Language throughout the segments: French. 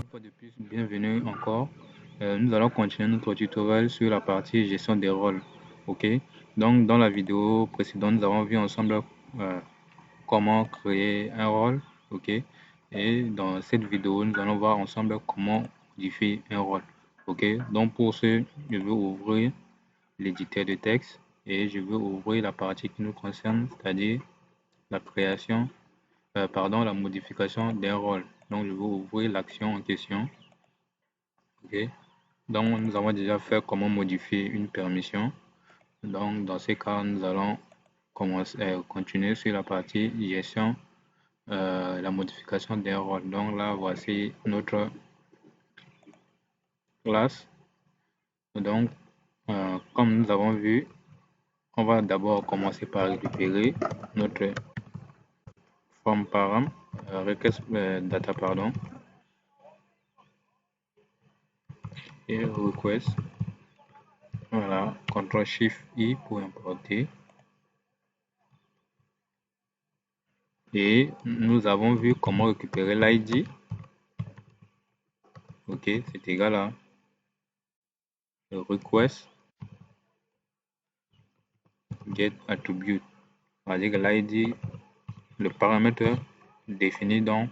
fois de plus, bienvenue encore. Nous allons continuer notre tutoriel sur la partie gestion des rôles. Ok, donc dans la vidéo précédente, nous avons vu ensemble comment créer un rôle. Ok, et dans cette vidéo, nous allons voir ensemble comment modifier un rôle. Ok, donc pour ce, je vais ouvrir l'éditeur de texte et je vais ouvrir la partie qui nous concerne, c'est-à-dire la création, la modification d'un rôle. Donc je vais ouvrir l'action en question. Ok, donc nous avons déjà fait comment modifier une permission. Donc dans ces cas, nous allons continuer sur la partie gestion, la modification d'un rôle. Donc là, voici notre classe. Donc, comme nous avons vu, on va d'abord commencer par récupérer notre form param, request data pardon, et request. Voilà, CTRL SHIFT I pour importer. Et nous avons vu comment récupérer l'ID. Ok, c'est égal à request get attribute. C'est-à-dire que l'ID, le paramètre défini dans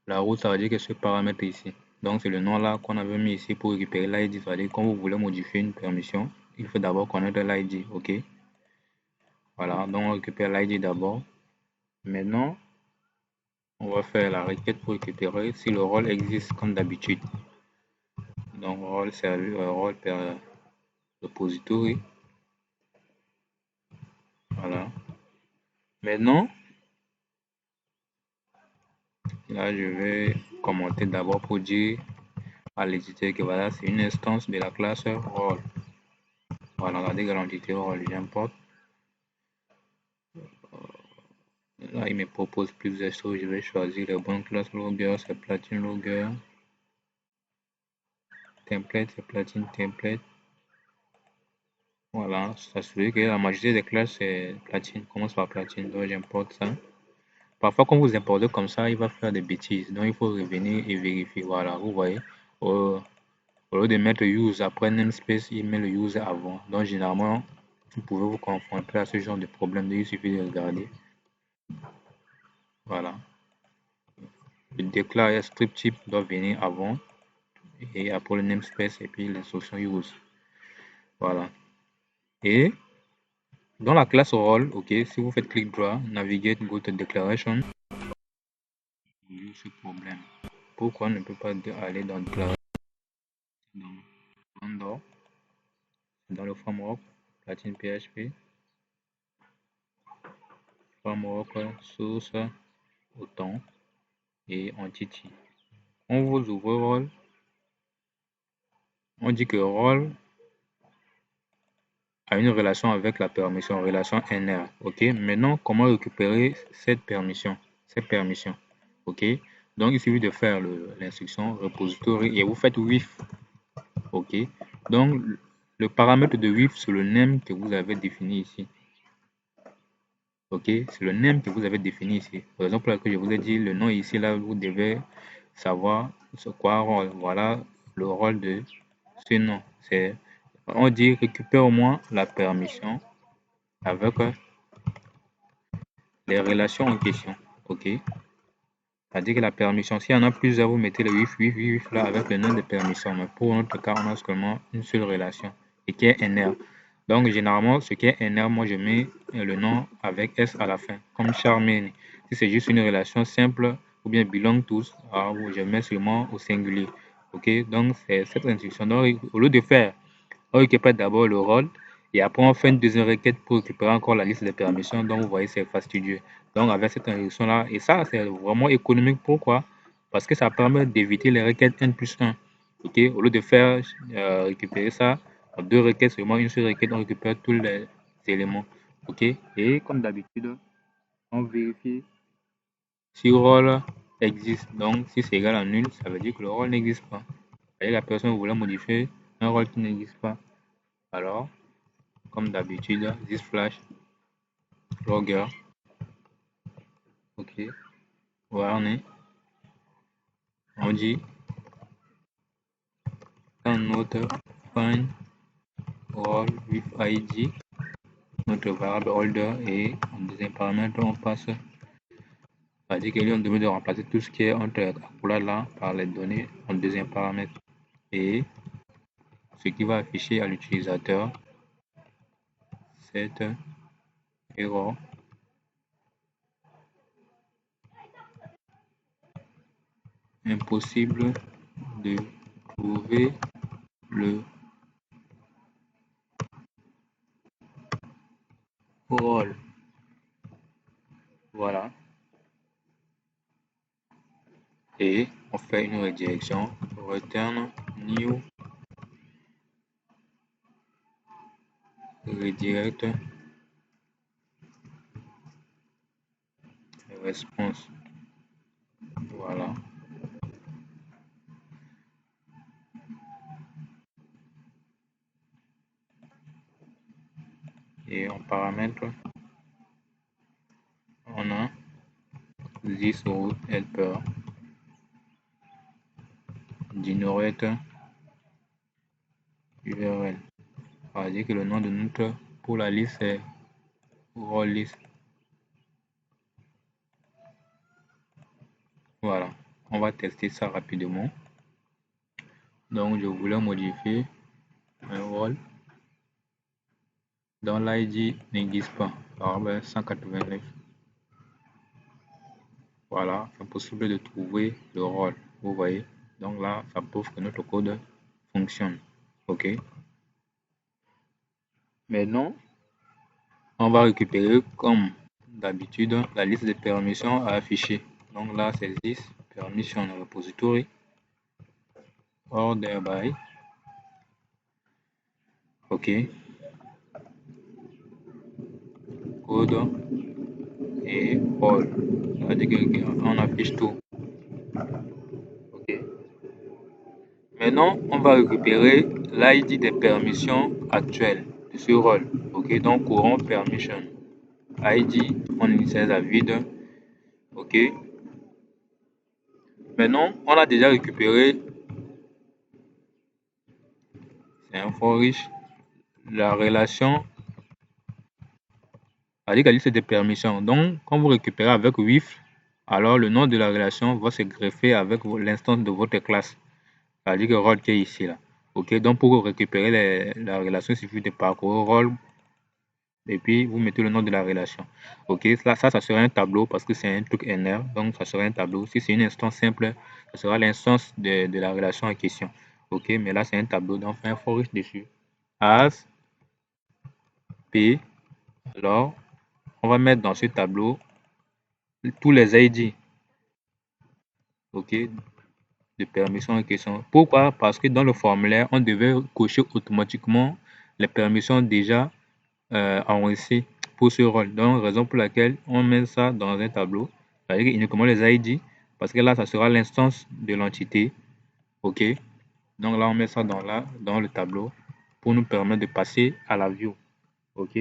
la route, ça veut dire que ce paramètre ici. Donc c'est le nom là qu'on avait mis ici pour récupérer l'ID. C'est-à-dire quand vous voulez modifier une permission, il faut d'abord connaître l'ID. Ok. Voilà, donc on récupère l'ID d'abord. Maintenant, on va faire la requête pour récupérer si le rôle existe comme d'habitude. Donc rôle serveur, rôle per repository. Voilà. Maintenant, là je vais commenter d'abord pour dire à l'éditeur que voilà, c'est une instance de la classe rôle. Voilà, regardez que l'entité rôle, j'importe. Là, il me propose plusieurs choses. Je vais choisir les bonnes classes logger, c'est platine logger. Template, c'est platine template. Voilà, s'assurer que la majorité des classes c'est platine, commence par platine, donc j'importe ça. Parfois, quand vous importez comme ça, il va faire des bêtises, donc il faut revenir et vérifier. Voilà, vous voyez, au lieu de mettre use après namespace, il met le use avant. Donc généralement, vous pouvez vous confronter à ce genre de problème, il suffit de regarder. Voilà. Le déclare script type doit venir avant et après le namespace et puis l'instruction use. Voilà. Et dans la classe role, ok, si vous faites click droit, navigate go to declaration, ce problème. Pourquoi on ne peut pas aller dans declaration, dans Andor, dans le framework, platine PHP, framework, source, autant et entity. On vous ouvre rôle. On dit que rôle a une relation avec la permission, relation NR. Ok, maintenant comment récupérer cette permission, ok, donc il suffit de faire l'instruction repository et vous faites with. Ok, donc le paramètre de with c'est le name que vous avez défini ici. Ok, c'est le name que vous avez défini ici. Par exemple, que je vous ai dit le nom ici, là, vous devez savoir c'est quoi rôle. Voilà le rôle de ce nom. C'est, on dit récupère au moins la permission avec les relations en question. Ok, c'est-à-dire que la permission, s'il y en a plusieurs, vous mettez le with là avec le nom de permission. Mais pour notre cas, on a seulement une seule relation et qui est NR. Donc, généralement, ce qui est NR, moi, je mets le nom avec S à la fin, comme Charmaine. Si c'est juste une relation simple ou bien belong tous, alors je mets seulement au singulier. Ok, donc c'est cette instruction. Donc, au lieu de faire, on récupère d'abord le rôle et après on fait une deuxième requête pour récupérer encore la liste de permissions. Donc, vous voyez, c'est fastidieux. Donc, avec cette instruction-là, et ça, c'est vraiment économique. Pourquoi? Parce que ça permet d'éviter les requêtes N plus 1. Ok, au lieu de faire récupérer ça, deux requêtes, seulement une seule requête, on récupère tous les éléments. Ok, et comme d'habitude, on vérifie si rôle existe. Donc, si c'est égal à nul, ça veut dire que le rôle n'existe pas. Et la personne voulait modifier un rôle qui n'existe pas. Alors, comme d'habitude, this flash logger. Ok, voilà, on dit notre find role with id, notre variable holder, et en deuxième paramètre, on passe, c'est-à-dire que lui, on demande de remplacer tout ce qui est entre accolades là par les données en deuxième paramètre, et ce qui va afficher à l'utilisateur cette erreur. Impossible de trouver le rôle. Voilà. Et on fait une redirection. Return new redirect response. Voilà. Et en paramètre, on a this route helper generate URL. Ça veut dire que le nom de notre pour la liste est role list. Voilà. On va tester ça rapidement. Donc je voulais modifier un rôle dont l'ID n'existe pas. Alors 189. Voilà, c'est impossible de trouver le rôle. Vous voyez. Donc là, ça prouve que notre code fonctionne. OK. Maintenant, on va récupérer comme d'habitude la liste de permissions à afficher. Donc là, c'est list permission repository order by. OK. Code et rôle. Ça veut dire qu'on affiche tout. OK. Maintenant, on va récupérer l'ID des permissions actuelles de ce rôle. OK, donc courant permission. ID, on initialise à vide. OK. Maintenant, on a déjà récupéré, c'est un for riche, la relation, avec la liste des permissions. Donc, quand vous récupérez avec with, alors le nom de la relation va se greffer avec l'instance de votre classe. C'est-à-dire que rôle qui est ici là. OK, donc pour récupérer la relation, il suffit de parcourir rôle et puis vous mettez le nom de la relation. OK, ça serait un tableau parce que c'est un truc NR, donc ça serait un tableau. Si c'est une instance simple, ça sera l'instance de la relation en question. OK, mais là c'est un tableau, donc on fait un for each dessus. As P, alors on va mettre dans ce tableau tous les ID. OK, de permission en question. Pourquoi? Parce que dans le formulaire, on devait cocher automatiquement les permissions déjà enregistrées pour ce rôle. Donc, raison pour laquelle on met ça dans un tableau, c'est-à-dire uniquement les ID, parce que là, ça sera l'instance de l'entité. OK. Donc là, on met ça dans le tableau pour nous permettre de passer à la view. OK.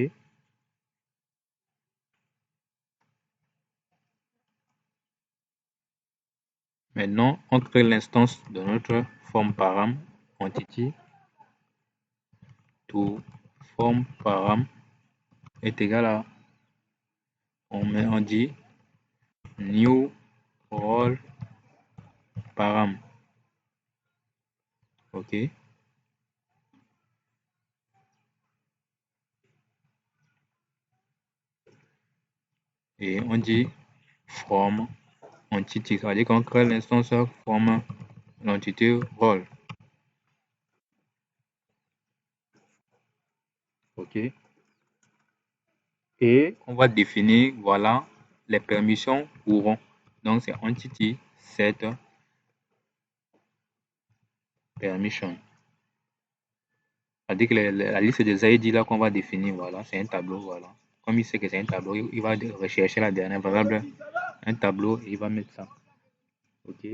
Maintenant, on crée l'instance de notre form param entity to form param est égal à, on dit new role param. OK. Et on dit from entity, ça veut dire qu'on crée l'instance from l'entité role. OK. Et on va définir, voilà, les permissions courant. Donc c'est entity set permission. C'est-à-dire que la liste des ID là qu'on va définir, voilà, c'est un tableau, voilà. Comme il sait que c'est un tableau, il va rechercher la dernière variable, un tableau, et il va mettre ça. OK.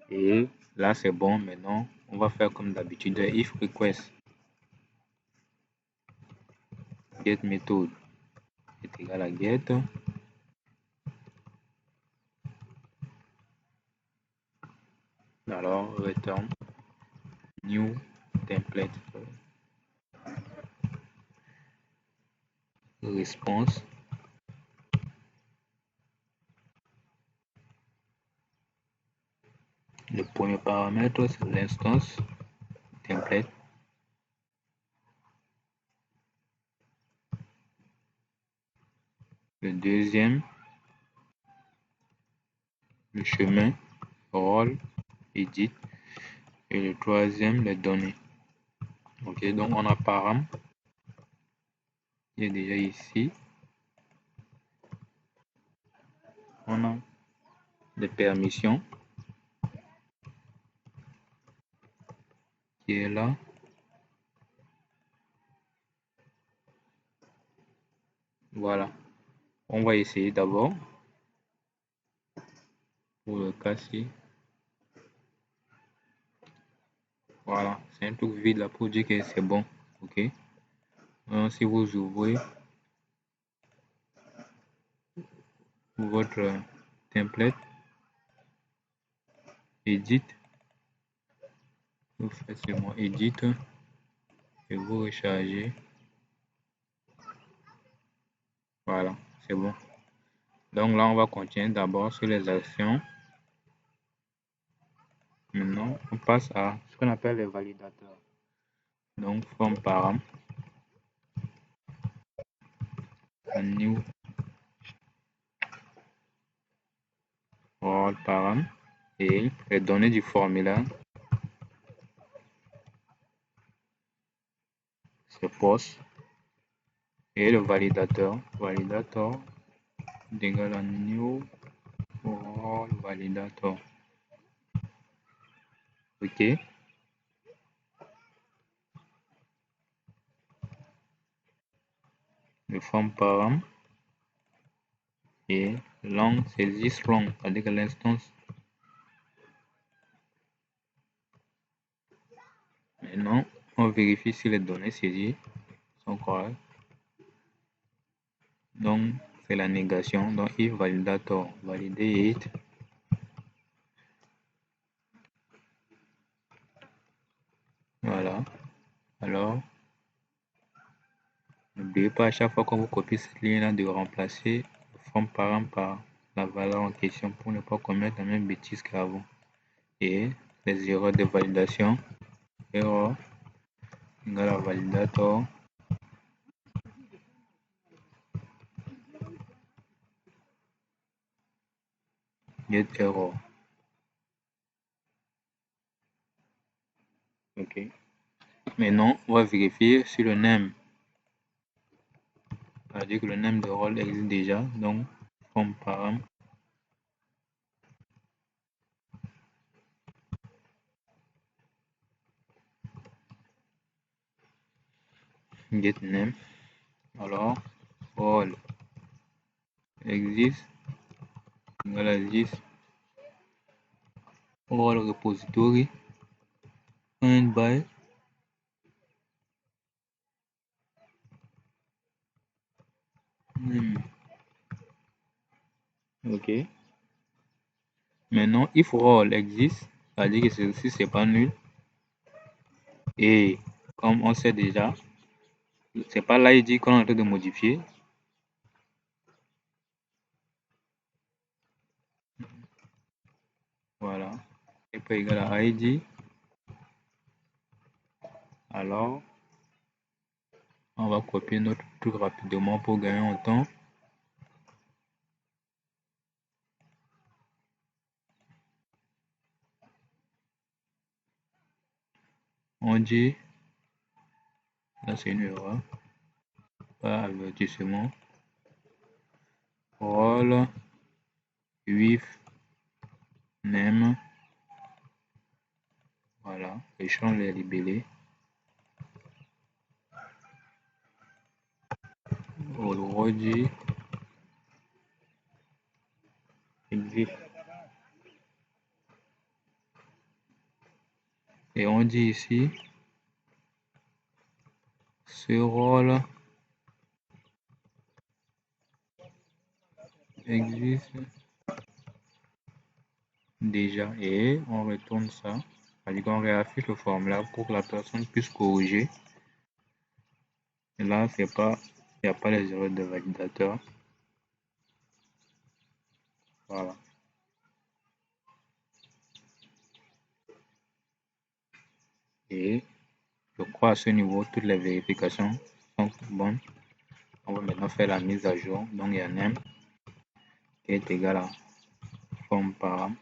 Et là, c'est bon. Maintenant, on va faire comme d'habitude, if request get method est égal à get. Alors, return new template response. Le premier paramètre, c'est l'instance template. Le deuxième, le chemin, rôle, edit. Et le troisième, les données. Ok, donc on a param qui est déjà ici. On a des permissions qui est là. Voilà. On va essayer d'abord. Pour le cas-ci. Voilà. C'est un truc vide là pour dire que c'est bon. Ok. Donc, si vous ouvrez votre template, edit, vous faites seulement edit et vous rechargez. Voilà, c'est bon. Donc là, on va continuer d'abord sur les actions. Maintenant, on passe à ce qu'on appelle les validateurs. Donc, form param, new role param et les données du formulaire. C'est post et le validateur d'égal à new role validator. Ok. Le form param et long c'est this long, c'est-à-dire que l'instance. Maintenant, on vérifie si les données saisies sont correctes. Donc, c'est la négation. Donc, if validator validate. Voilà. Alors, n'oubliez pas à chaque fois qu'on vous copie cette ligne-là de remplacer le form param par la valeur en question pour ne pas commettre la même bêtise qu'avant. Et les erreurs de validation. Error égale à validator. Get error. Ok. Maintenant, on va vérifier si le name, c'est-à-dire que le name de rôle existe déjà. Donc, form param. Get name. Alors, rôle existe égale à this rôle repository find by name. Ok. Maintenant, if rôle existe, c'est-à-dire que ceci c'est pas nul. Et comme on sait déjà, c'est pas l'ID qu'on est en train de modifier. Voilà. Et pas égal à ID. Alors, on va copier notre truc rapidement pour gagner en temps. On dit, là c'est une erreur, pas avertissement, rôle, with, name, voilà, échange les libellés, already exist. Et on dit ici, ce rôle existe déjà et on retourne ça. C'est-à-dire qu'on réaffiche le formulaire pour que la personne puisse corriger. Et là, il n'y a pas les erreurs de validateur. Voilà. Et je crois à ce niveau, toutes les vérifications sont bonnes. On va maintenant faire la mise à jour. Donc, il y a name qui est égal à forme param.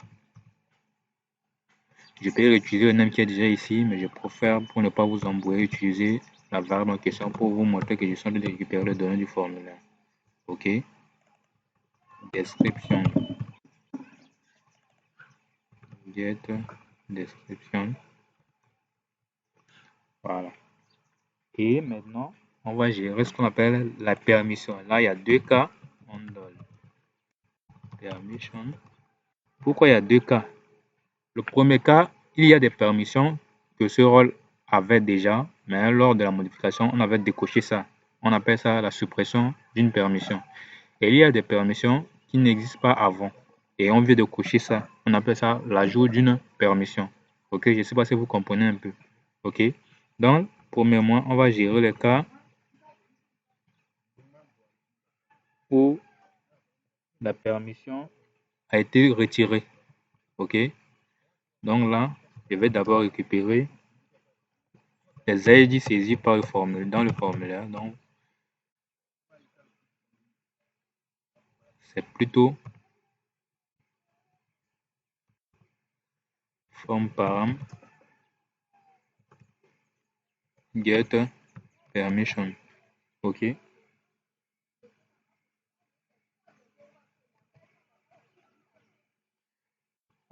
Je peux réutiliser le name qui est déjà ici, mais je préfère, pour ne pas vous embrouiller, utiliser la variable en question pour vous montrer que je suis en train de récupérer les données du formulaire. OK. Description. Get description. Voilà. Et maintenant, on va gérer ce qu'on appelle la permission. Là, il y a deux cas. On donne permission. Pourquoi il y a deux cas? Le premier cas, il y a des permissions que ce rôle avait déjà, mais lors de la modification, on avait décoché ça. On appelle ça la suppression d'une permission. Et il y a des permissions qui n'existent pas avant. Et on vient de cocher ça. On appelle ça l'ajout d'une permission. OK, je ne sais pas si vous comprenez un peu. OK. Donc, premièrement, on va gérer le cas où la permission a été retirée. OK. Donc là, je vais d'abord récupérer les ID saisis par le formulaire, dans le formulaire. Donc, c'est plutôt form param get permission. OK.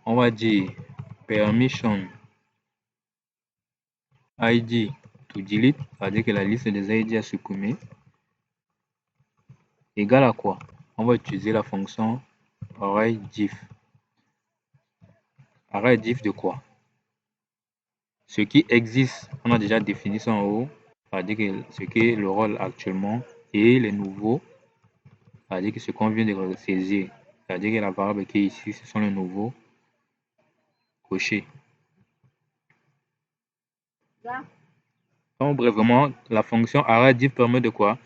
On va dire permission ID to delete, c'est-à-dire que la liste des ID à supprimer, égale à quoi? On va utiliser la fonction arrayDiff. ArrayDiff de quoi? Ce qui existe, on a déjà défini ça en haut, c'est-à-dire que ce qui est le rôle actuellement, et les nouveaux, c'est-à-dire que ce qu'on vient de saisir, c'est-à-dire que la variable qui est ici, ce sont les nouveaux cochés. Donc, brièvement, la fonction arrayDiff permet de quoi?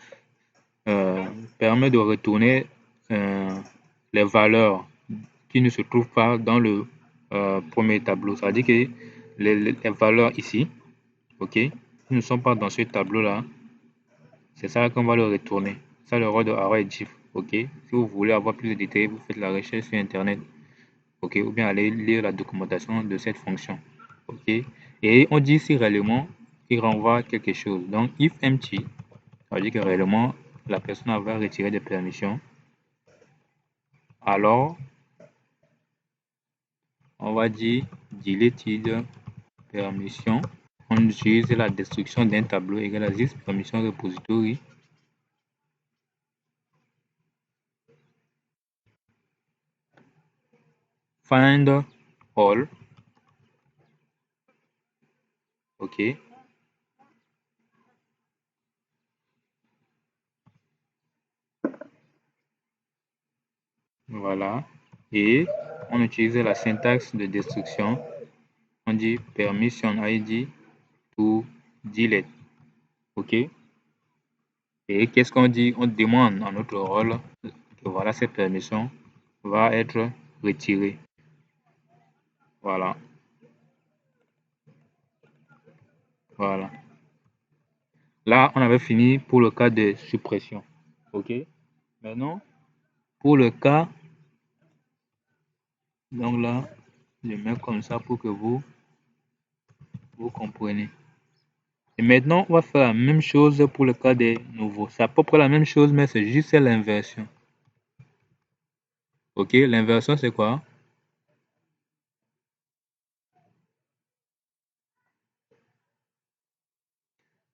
Permet de retourner les valeurs qui ne se trouvent pas dans le premier tableau. C'est-à-dire que les valeurs ici, OK, qui ne sont pas dans ce tableau-là, c'est ça qu'on va le retourner. Ça, le rôle de arrayDiff. OK. Si vous voulez avoir plus de détails, vous faites la recherche sur Internet. OK. Ou bien allez lire la documentation de cette fonction. OK. Et on dit si réellement il renvoie quelque chose. Donc, if empty, ça veut dire que réellement la personne avait retiré des permissions. Alors, on va dire deleted permission. On utilise la destruction d'un tableau égale à this permission repository. Find all. OK. Voilà. Et on utilise la syntaxe de destruction. On dit permission ID to delete. OK. Et qu'est-ce qu'on dit? On demande à notre rôle que voilà, cette permission va être retirée. Voilà. Voilà. Là, on avait fini pour le cas de suppression. OK. Maintenant, pour le cas, donc là, je mets comme ça pour que vous compreniez. Et maintenant, on va faire la même chose pour le cas des nouveaux. C'est à peu près la même chose, mais c'est juste l'inversion. OK, l'inversion, c'est quoi?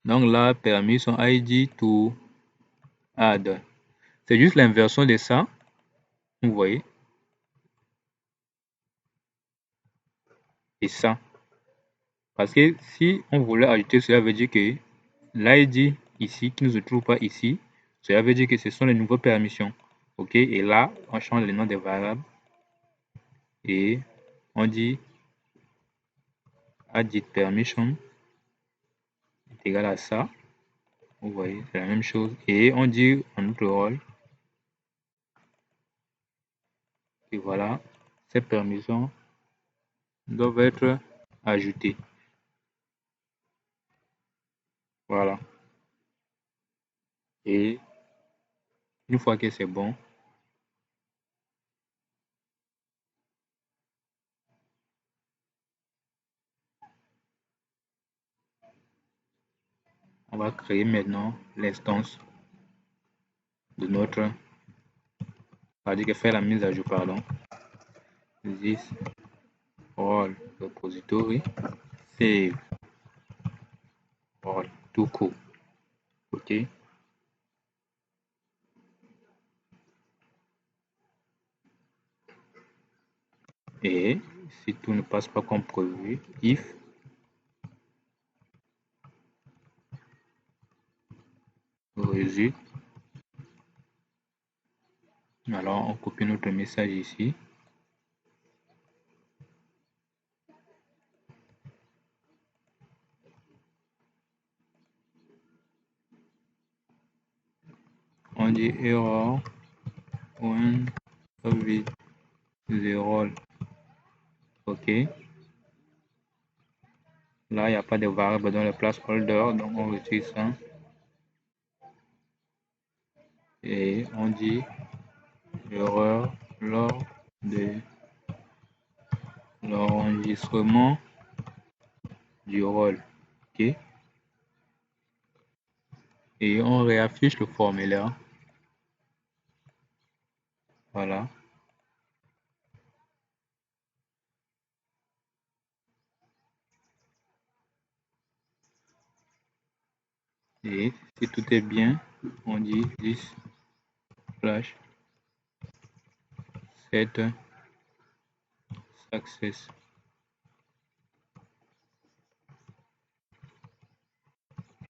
Donc là, permission ID to add. C'est juste l'inversion de ça. Vous voyez? Et ça. Parce que si on voulait ajouter, cela veut dire que l'ID ici, qui ne se trouve pas ici, cela veut dire que ce sont les nouvelles permissions. OK, et là, on change le nom des variables et on dit Edit permission est égal à ça. Vous voyez, c'est la même chose. Et on dit en notre rôle que voilà, ces permissions doivent être ajoutées. Voilà. Et une fois que c'est bon, on va créer maintenant l'instance de notre, c'est-à-dire que faire la mise à jour, pardon, this role repository save role tout court. OK. Et si tout ne passe pas comme prévu, if result, alors on copie notre message ici. On dit error when with the role. OK. Là, il n'y a pas de variable dans le placeholder, donc on retire ça. Et on dit erreur lors de l'enregistrement du rôle. OK. Et on réaffiche le formulaire. Voilà. Et si tout est bien, on dit this flash set success.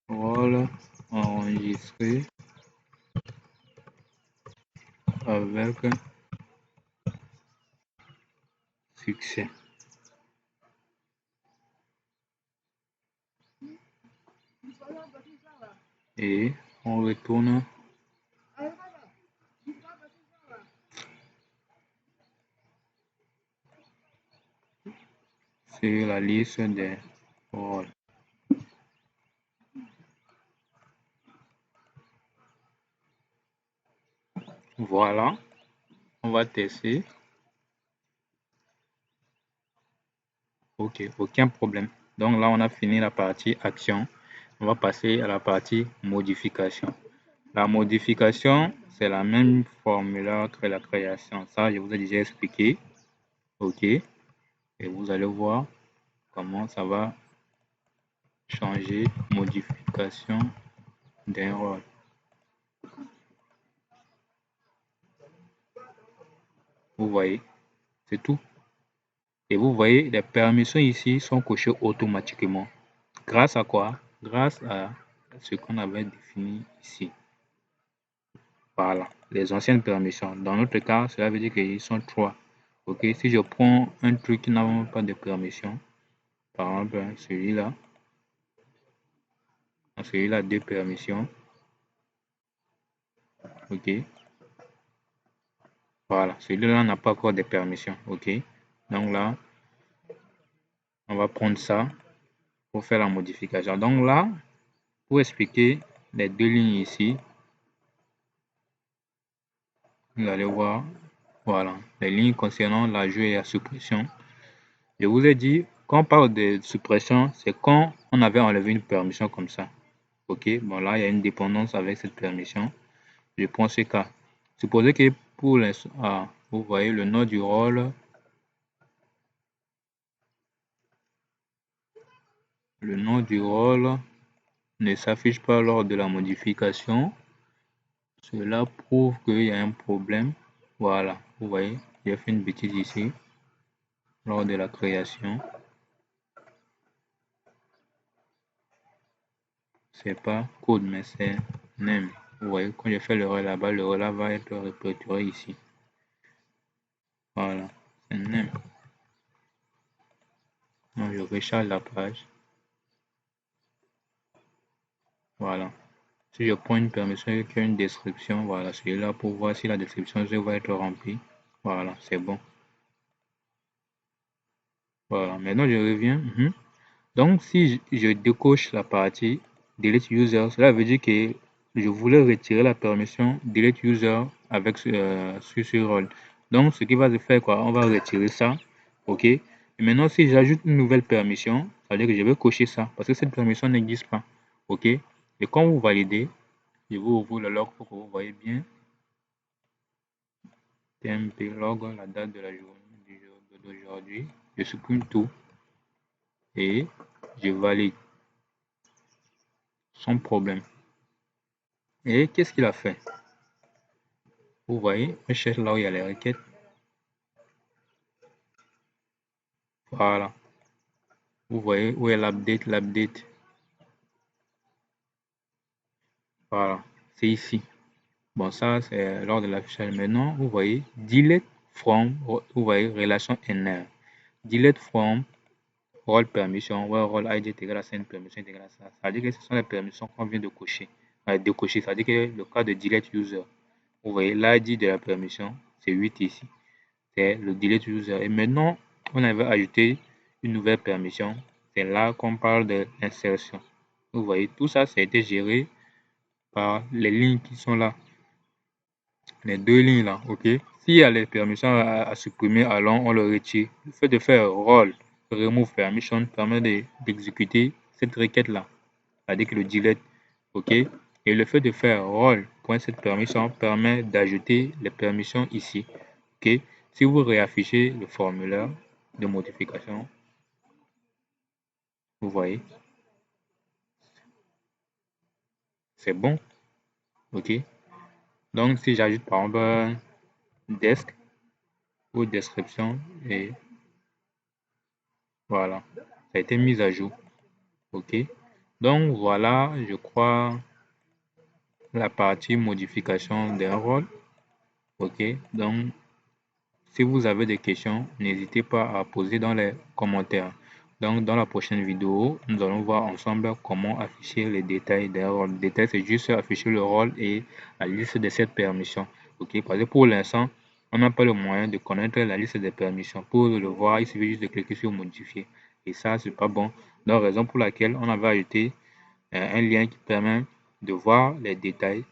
Rôle enregistré avec succès. Et on retourne sur la liste des rôles. Voilà, on va tester. OK, aucun problème. Donc là, on a fini la partie action. On va passer à la partie modification. La modification, c'est la même formulaire que la création. Ça, je vous ai déjà expliqué. OK. Et vous allez voir comment ça va changer modification d'un rôle. Vous voyez, c'est tout. Et vous voyez, les permissions ici sont cochées automatiquement. Grâce à quoi? Grâce à ce qu'on avait défini ici. Voilà, les anciennes permissions. Dans notre cas, cela veut dire qu'ils sont 3. OK, si je prends un truc qui n'a pas de permission, par exemple celui-là, celui-là 2 permissions. OK. Voilà, celui-là n'a pas encore de permission. OK. Donc là, on va prendre ça pour faire la modification. Donc là, pour expliquer les 2 lignes ici, vous allez voir, voilà, les lignes concernant l'ajout et la suppression. Je vous ai dit, quand on parle de suppression, c'est quand on avait enlevé une permission comme ça. OK, bon là, il y a une dépendance avec cette permission. Je prends ce cas. Supposez que pour l'instant, vous voyez le nom du rôle, le nom du rôle ne s'affiche pas lors de la modification. Cela prouve qu'il y a un problème. Voilà, vous voyez, j'ai fait une bêtise ici lors de la création. C'est pas code, mais c'est name. Vous voyez, quand je fais le rôle là-bas, le rôle va être répertorié ici. Voilà, c'est name. Donc, je recharge la page. Voilà. Si je prends une permission qui a une description, voilà, celui-là pour voir si la description va être remplie. Voilà, c'est bon. Voilà, maintenant je reviens. Donc, si je décoche la partie Delete User, cela veut dire que je voulais retirer la permission Delete User avec sur ce rôle. Donc, ce qui va se faire, quoi, on va retirer ça. OK? Et maintenant, si j'ajoute une nouvelle permission, ça veut dire que je vais cocher ça parce que cette permission n'existe pas. OK? Et quand vous validez, je vous ouvre le log pour que vous voyez bien. TMP log, la date de la journée d'aujourd'hui. Je supprime tout et je valide sans problème. Et qu'est-ce qu'il a fait? Vous voyez, je cherche là où il y a les requêtes. Voilà. Vous voyez où est l'update. Voilà. C'est ici. Bon, ça, c'est lors de l'affichage. Maintenant, vous voyez, delete from, vous voyez, relation NR. Delete from, role permission, ouais, role ID est égal à ça, une permission est égal à ça. Ça veut dire que ce sont les permissions qu'on vient de cocher. De cocher, ça veut dire que le cas de delete user. Vous voyez, l'ID de la permission, c'est 8 ici. C'est le delete user. Et maintenant, on avait ajouté une nouvelle permission. C'est là qu'on parle de l'insertion. Vous voyez, tout ça, ça a été géré par les lignes qui sont là. Les deux lignes là, ok? S'il y a les permissions à supprimer, alors on le retire. Le fait de faire role remove permission permet d'exécuter cette requête là. C'est-à-dire que le delete, ok? Et le fait de faire role.set permission permet d'ajouter les permissions ici. Ok? Si vous réaffichez le formulaire de modification, vous voyez, c'est bon. Ok? Donc, si j'ajoute par exemple desk ou description, et voilà, ça a été mis à jour. Ok? Donc, voilà, je crois, la partie modification d'un rôle. Ok? Donc, si vous avez des questions, n'hésitez pas à poser dans les commentaires. Donc, dans la prochaine vidéo, nous allons voir ensemble comment afficher les détails d'un rôle. Le détail, c'est juste afficher le rôle et la liste de cette permission. Ok? Parce que pour l'instant, on n'a pas le moyen de connaître la liste des permissions. Pour le voir, il suffit juste de cliquer sur modifier. Et ça, c'est pas bon. Donc, raison pour laquelle on avait ajouté un lien qui permet de voir les détails